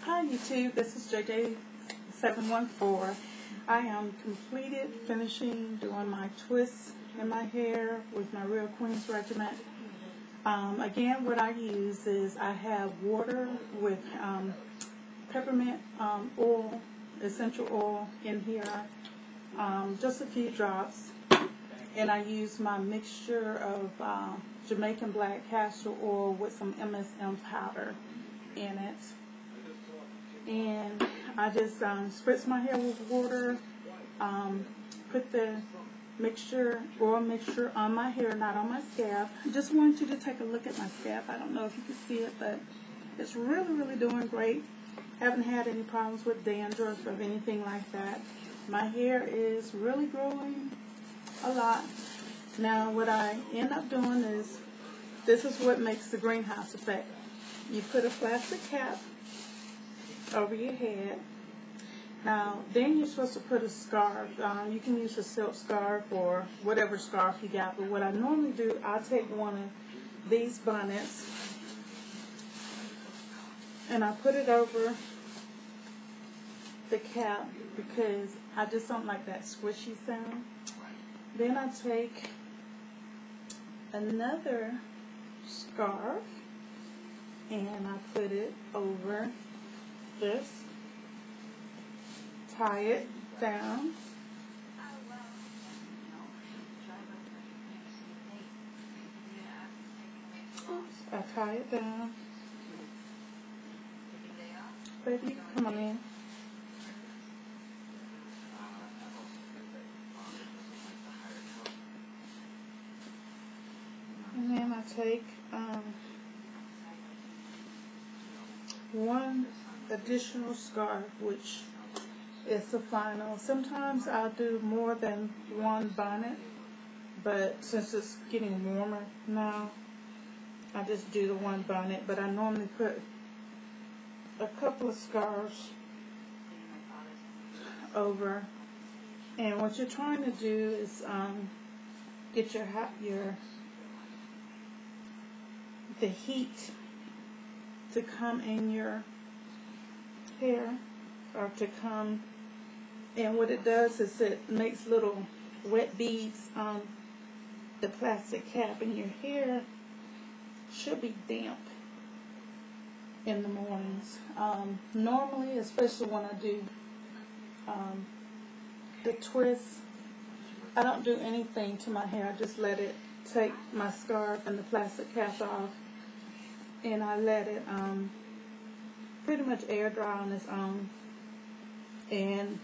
Hi YouTube, this is JJ714. I am completed finishing doing my twists in my hair with my Real Queen's Regimen. Again, what I use is I have water with peppermint oil, essential oil in here, just a few drops, and I use my mixture of Jamaican black castor oil with some MSM powder in it. And I just spritz my hair with water, put the oil mixture on my hair, not on my scalp. I just want you to take a look at my scalp. I don't know if you can see it, but it's really doing great. Haven't had any problems with dandruff or anything like that. My hair is really growing a lot. Now what I end up doing is, this is what makes the greenhouse effect. You put a plastic cap over your head. Now, then you're supposed to put a scarf. You can use a silk scarf or whatever scarf you got. But what I normally do, I'll take one of these bonnets and I put it over the cap because I just don't like that squishy sound. Then I take another scarf and I put it over this, tie it down, I tie it down. Baby, come on in. And then I take one additional scarf, which is the final. Sometimes I'll do more than one bonnet, but since it's getting warmer now, I just do the one bonnet. But I normally put a couple of scarves over. And what you're trying to do is get the heat to come in your hair, or to come, and what it does is it makes little wet beads on the plastic cap, and your hair should be damp in the mornings. Normally, especially when I do the twist, I don't do anything to my hair. I just let it take my scarf and the plastic cap off, and I let it pretty much air dry on its own. And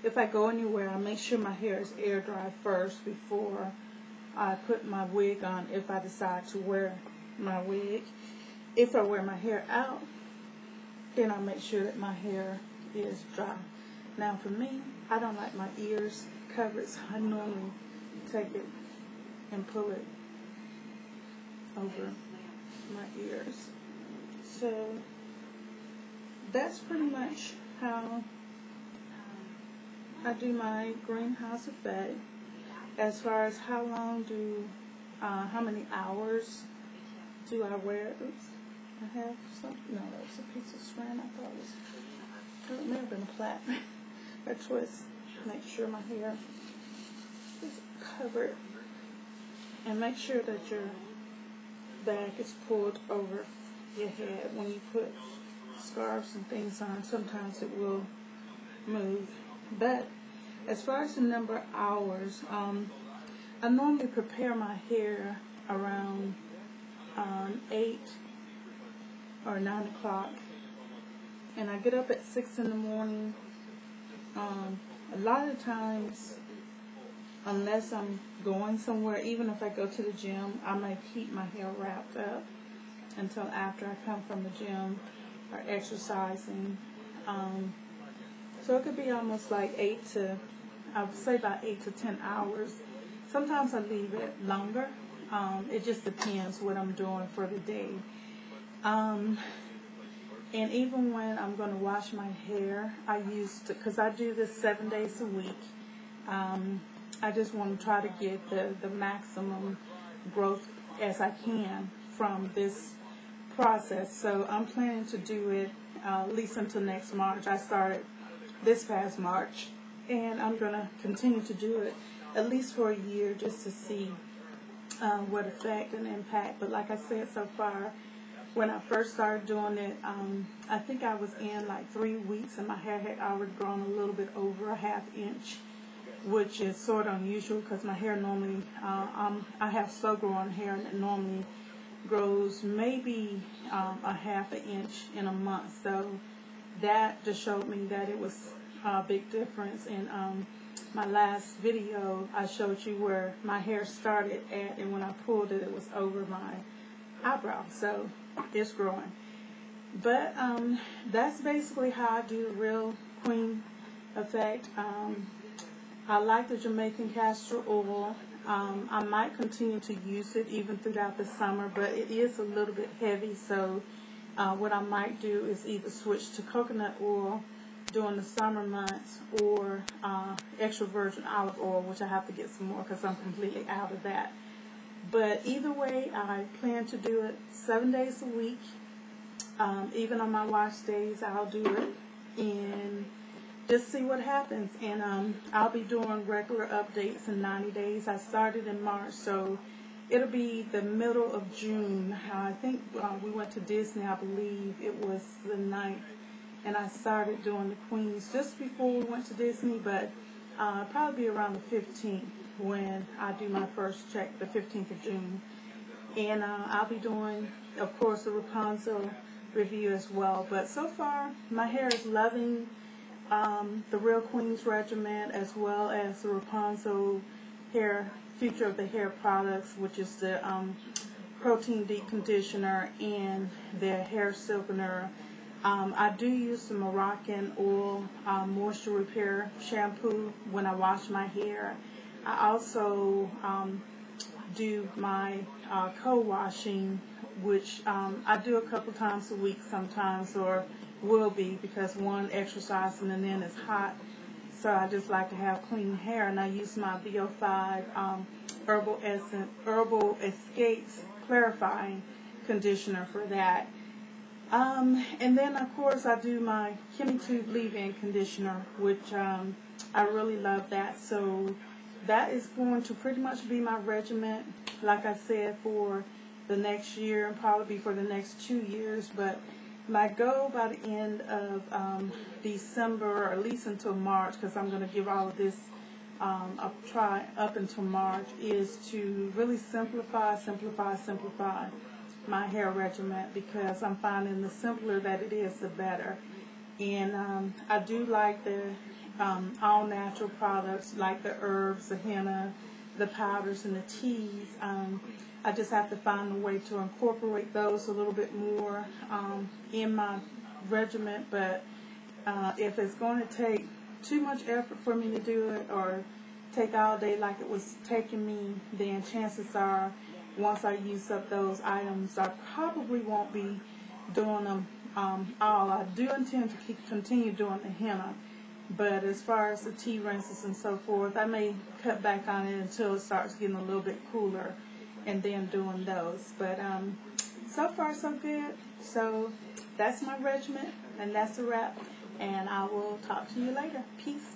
if I go anywhere, I make sure my hair is air dry first before I put my wig on, if I decide to wear my wig. If I wear my hair out, then I make sure that my hair is dry. Now for me, I don't like my ears covered, so I normally take it and pull it over my ears. So that's pretty much how I do my greenhouse effect. As far as how many hours do I wear? Oops, I have some. No, that was a piece of strand. I thought it may have been a plait. A twist. Make sure my hair is covered, and make sure that your back is pulled over your head when you put scarves and things on. Sometimes it will move. But as far as the number of hours, I normally prepare my hair around 8 or 9 o'clock, and I get up at 6 in the morning. A lot of times, unless I'm going somewhere, even if I go to the gym, I might keep my hair wrapped up until after I come from the gym or exercising. So it could be almost like I would say about 8 to 10 hours. Sometimes I leave it longer. It just depends what I'm doing for the day. And even when I'm going to wash my hair, because I do this 7 days a week, I just want to try to get the maximum growth as I can from this process. So I'm planning to do it at least until next March. I started this past March, and I'm going to continue to do it at least for a year just to see what effect and impact. But like I said, so far, when I first started doing it, I think I was in like 3 weeks and my hair had already grown a little bit over a ½ inch, which is sort of unusual because my hair normally, I have slow growing hair, and it normally grows maybe a ½ inch in a month. So that just showed me that it was a big difference. In my last video, I showed you where my hair started at, and when I pulled it, it was over my eyebrow. So it's growing. But that's basically how I do the real queen effect. I like the Jamaican castor oil. I might continue to use it even throughout the summer, but it is a little bit heavy, so what I might do is either switch to coconut oil during the summer months, or extra virgin olive oil, which I have to get some more because I'm completely out of that. But either way, I plan to do it 7 days a week. Even on my wash days, I'll do it and just see what happens. And I'll be doing regular updates in 90 days. I started in March, so it'll be the middle of June. I think we went to Disney, I believe it was the 9th, and I started doing the queens just before we went to Disney, but probably around the 15th when I do my first check, the 15th of June. And I'll be doing, of course, the Rapunzel review as well. But so far, my hair is loving the Real Queens Regimen, as well as the Rapunzel hair, Future of the Hair products, which is the protein deep conditioner and the hair silkener. I do use the Moroccan oil moisture repair shampoo when I wash my hair. I also do my co-washing, which I do a couple times a week sometimes, or will be, because one, exercising, and then it's hot, so I just like to have clean hair. And I use my VO5 Herbal Escapes clarifying conditioner for that. And then of course I do my Kimmy Tube leave-in conditioner, which I really love that. So that is going to pretty much be my regimen, like I said, for the next year, and probably for the next 2 years. But my goal by the end of December, or at least until March, because I'm going to give all of this a try up until March, is to really simplify my hair regimen, because I'm finding the simpler that it is, the better. And I do like the all natural products, like the herbs, the henna, the powders, and the teas. I just have to find a way to incorporate those a little bit more in my regimen. But if it's going to take too much effort for me to do it, or take all day like it was taking me, then chances are, once I use up those items, I probably won't be doing them all. I do intend to continue doing the henna, but as far as the tea rinses and so forth, I may cut back on it until it starts getting a little bit cooler, and then doing those. But so far so good. So that's my regimen, and that's a wrap, and I will talk to you later. Peace.